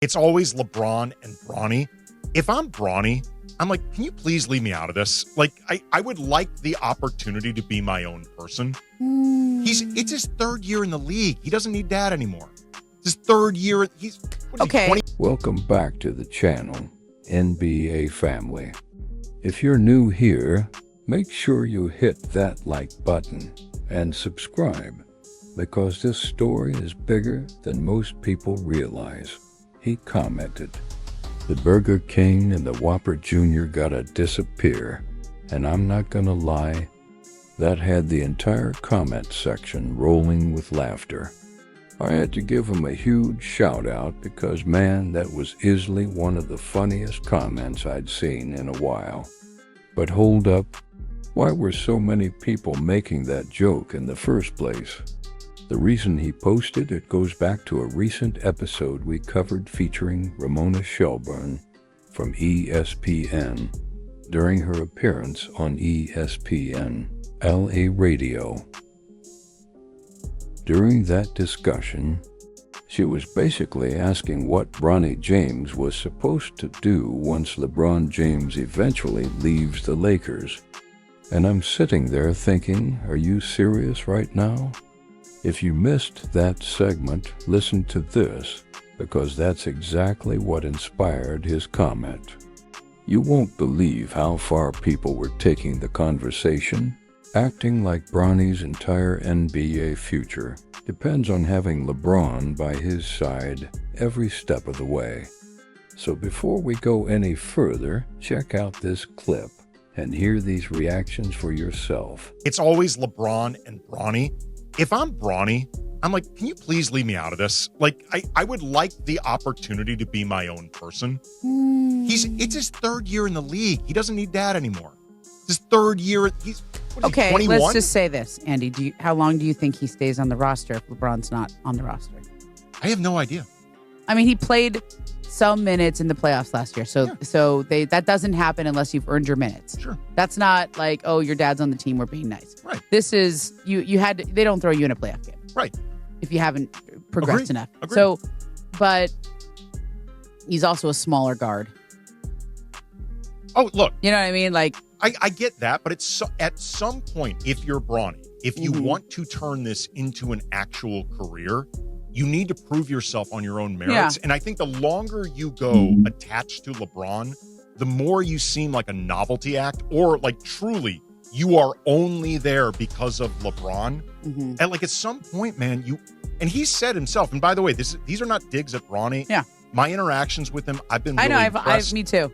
It's always LeBron and Bronny. If I'm Bronny, I'm like, can you please leave me out of this? Like, I would like the opportunity to be my own person. It's his third year in the league. He doesn't need dad anymore. It's his third year. He's okay. 20? Welcome back to the channel, NBA family. If you're new here, make sure you hit that like button and subscribe, because this story is bigger than most people realize. He commented, "The Burger King and the Whopper Jr. gotta disappear," and I'm not gonna lie, that had the entire comment section rolling with laughter. I had to give him a huge shout out because, man, that was easily one of the funniest comments I'd seen in a while. But hold up, why were so many people making that joke in the first place? The reason he posted it goes back to a recent episode we covered featuring Ramona Shelburne from ESPN during her appearance on ESPN LA Radio. During that discussion, she was basically asking what Bronny James was supposed to do once LeBron James eventually leaves the Lakers. And I'm sitting there thinking, are you serious right now? If you missed that segment, listen to this, because that's exactly what inspired his comment. You won't believe how far people were taking the conversation, acting like Bronny's entire NBA future depends on having LeBron by his side every step of the way. So before we go any further, check out this clip and hear these reactions for yourself. It's always LeBron and Bronny. If I'm Bronny, I'm like, can you please leave me out of this? Like, I would like the opportunity to be my own person. It's his third year in the league. He doesn't need dad anymore. His third year. He's okay. 21? Let's just say this, Andy. How long do you think he stays on the roster if LeBron's not on the roster? I have no idea. I mean, he played some minutes in the playoffs last year, so that doesn't happen unless you've earned your minutes. Sure. That's not like, oh, your dad's on the team, we're being nice. Right. This is you had to, they don't throw you in a playoff game. Right. If you haven't progressed enough. Agreed. So, but he's also a smaller guard. Oh, look. You know what I mean? Like, I get that, but it's at some point, if you're Bronny, if you want to turn this into an actual career, you need to prove yourself on your own merits. Yeah. And I think the longer you go attached to LeBron, the more you seem like a novelty act, or like truly you are only there because of LeBron. And like at some point, man, and he said himself, and by the way, these are not digs at Bronny. Yeah. My interactions with him, I've been really impressed. me too.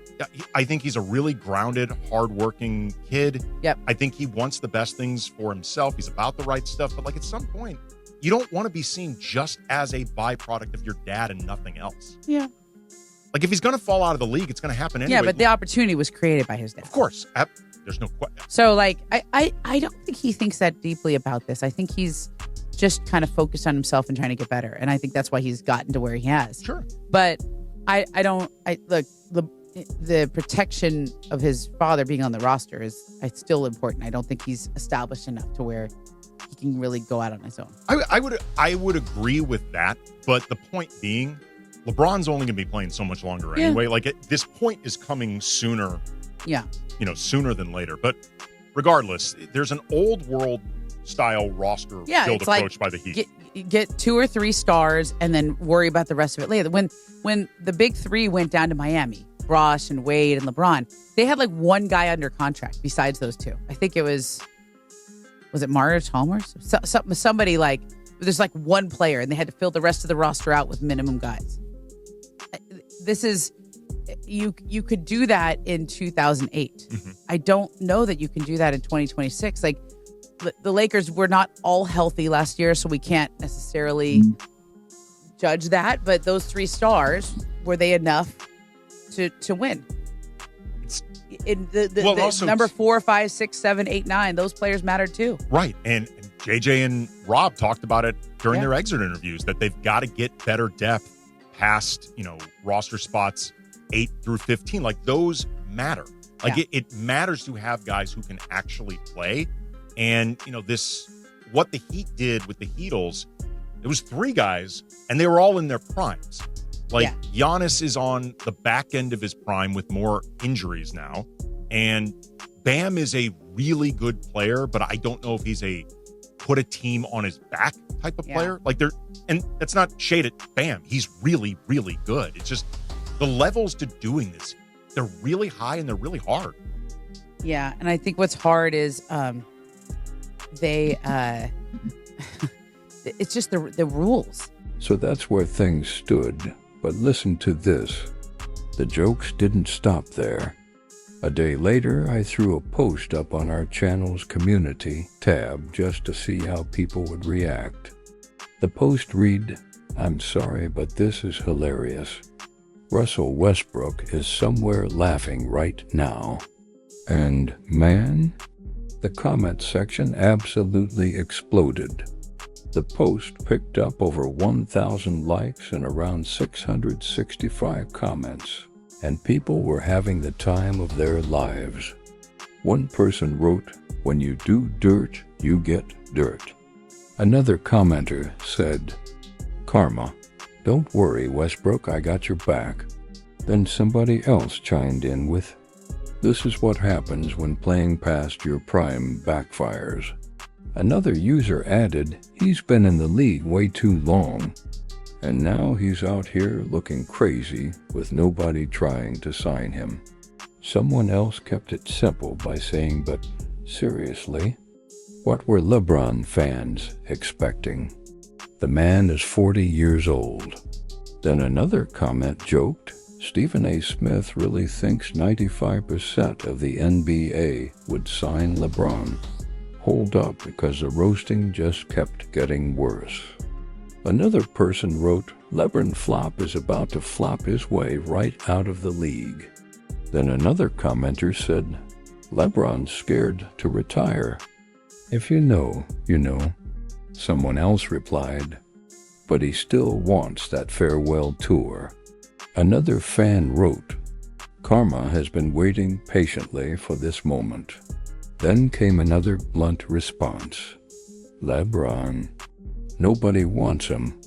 I think he's a really grounded, hardworking kid. Yep. I think he wants the best things for himself. He's about the right stuff. But like at some point, you don't want to be seen just as a byproduct of your dad and nothing else. Yeah. Like if he's going to fall out of the league, it's going to happen anyway. Yeah, but the opportunity was created by his dad. Of course. There's no question. So like, I don't think he thinks that deeply about this. I think he's just kind of focused on himself and trying to get better. And I think that's why he's gotten to where he has. Sure. But look, the protection of his father being on the roster is still important. I don't think he's established enough to where he can really go out on his own. I would agree with that. But the point being, LeBron's only going to be playing so much longer anyway. Like this point is coming sooner. Yeah. Sooner than later. But regardless, there's an old world style roster build approach by the Heat. Get 2 or 3 stars and then worry about the rest of it later. When the big 3 went down to Miami, Ross and Wade and LeBron, they had like one guy under contract besides those 2. I think it was it Mario Chalmers? Somebody like, there's like one player and they had to fill the rest of the roster out with minimum guys. This is, you could do that in 2008. I don't know that you can do that in 2026. Like, the Lakers were not all healthy last year, so we can't necessarily judge that. But those 3 stars, were they enough to win? In the number 4, 5, 6, 7, 8, 9, those players mattered too. Right. And JJ and Rob talked about it during their exit interviews, that they've got to get better depth past, roster spots 8 through 15. Like those matter. Like it matters to have guys who can actually play. And, what the Heat did with the Heatles, it was 3 guys and they were all in their primes. Like, Giannis is on the back end of his prime with more injuries now. And Bam is a really good player, but I don't know if he's a put a team on his back type of player. Like, and that's not shade at Bam. He's really, really good. It's just the levels to doing this, they're really high and they're really hard. Yeah. And I think what's hard is it's just the rules. So that's where things stood. But listen to this. The jokes didn't stop there. A day later, I threw a post up on our channel's community tab just to see how people would react. The post read, "I'm sorry, but this is hilarious. Russell Westbrook is somewhere laughing right now." And man, the comment section absolutely exploded. The post picked up over 1,000 likes and around 665 comments, and people were having the time of their lives. One person wrote, "When you do dirt, you get dirt." Another commenter said, "Karma. Don't worry, Westbrook, I got your back." Then somebody else chimed in with, "This is what happens when playing past your prime backfires." Another user added, "He's been in the league way too long, and now he's out here looking crazy with nobody trying to sign him." Someone else kept it simple by saying, "But seriously, what were LeBron fans expecting? The man is 40 years old." Then another comment joked, "Stephen A. Smith really thinks 95% of the NBA would sign LeBron. Hold up, because the roasting just kept getting worse." Another person wrote, "LeBron flop is about to flop his way right out of the league." Then another commenter said, "LeBron's scared to retire. If you know, you know." Someone else replied, "But he still wants that farewell tour." Another fan wrote, "Karma has been waiting patiently for this moment." Then came another blunt response, "LeBron. Nobody wants him."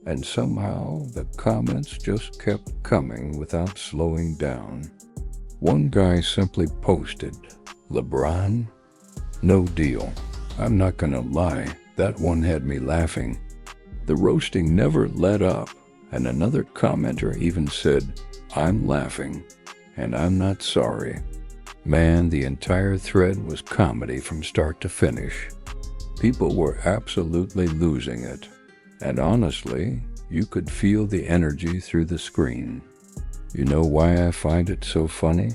And somehow the comments just kept coming without slowing down. One guy simply posted, "LeBron? No deal." I'm not gonna lie, that one had me laughing. The roasting never let up, and another commenter even said, "I'm laughing, and I'm not sorry." Man, the entire thread was comedy from start to finish. People were absolutely losing it. And honestly, you could feel the energy through the screen. You know why I find it so funny?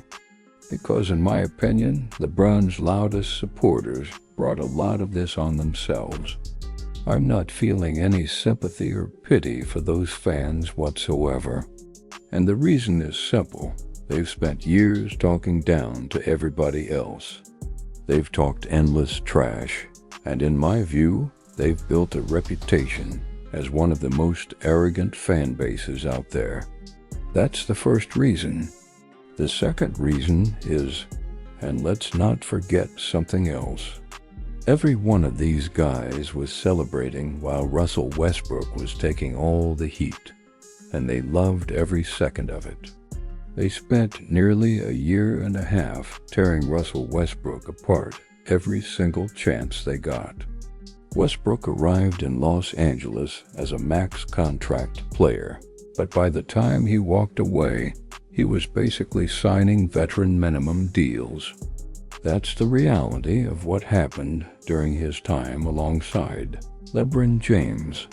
Because in my opinion, LeBron's loudest supporters brought a lot of this on themselves. I'm not feeling any sympathy or pity for those fans whatsoever. And the reason is simple. They've spent years talking down to everybody else. They've talked endless trash, and in my view, they've built a reputation as one of the most arrogant fan bases out there. That's the first reason. The second reason is, and let's not forget something else. Every one of these guys was celebrating while Russell Westbrook was taking all the heat, and they loved every second of it. They spent nearly a year and a half tearing Russell Westbrook apart every single chance they got. Westbrook arrived in Los Angeles as a max contract player, but by the time he walked away, he was basically signing veteran minimum deals. That's the reality of what happened during his time alongside LeBron James.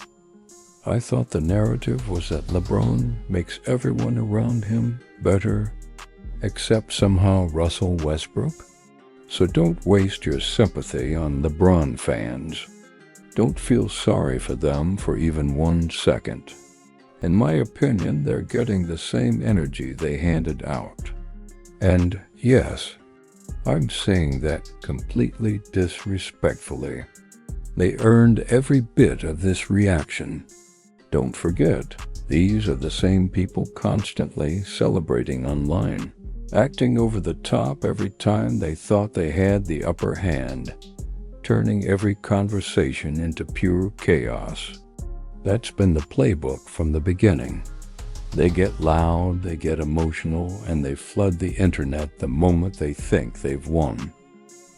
I thought the narrative was that LeBron makes everyone around him better, except somehow Russell Westbrook. So don't waste your sympathy on LeBron fans. Don't feel sorry for them for even 1 second. In my opinion, they're getting the same energy they handed out. And yes, I'm saying that completely disrespectfully. They earned every bit of this reaction. Don't forget, these are the same people constantly celebrating online, acting over the top every time they thought they had the upper hand, turning every conversation into pure chaos. That's been the playbook from the beginning. They get loud, they get emotional, and they flood the internet the moment they think they've won.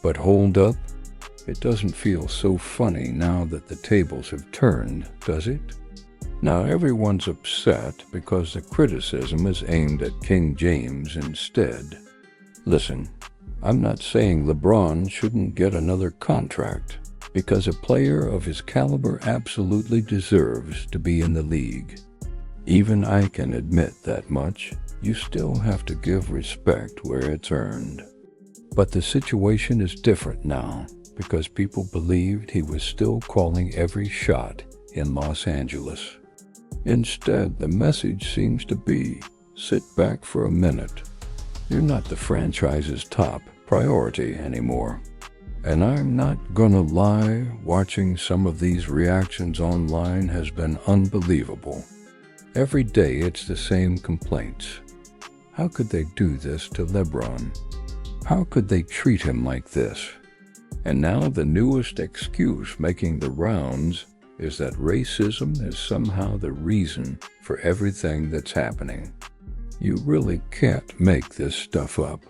But hold up, it doesn't feel so funny now that the tables have turned, does it? Now everyone's upset because the criticism is aimed at King James instead. Listen, I'm not saying LeBron shouldn't get another contract, because a player of his caliber absolutely deserves to be in the league. Even I can admit that much. You still have to give respect where it's earned. But the situation is different now, because people believed he was still calling every shot in Los Angeles. Instead, the message seems to be, sit back for a minute. You're not the franchise's top priority anymore. And I'm not gonna lie, watching some of these reactions online has been unbelievable. Every day it's the same complaints. How could they do this to LeBron? How could they treat him like this? And now the newest excuse making the rounds is that racism is somehow the reason for everything that's happening. You really can't make this stuff up.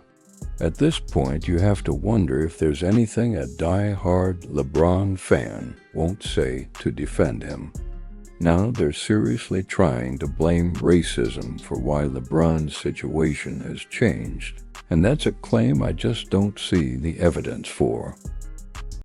At this point, you have to wonder if there's anything a die-hard LeBron fan won't say to defend him. Now they're seriously trying to blame racism for why LeBron's situation has changed. And that's a claim I just don't see the evidence for.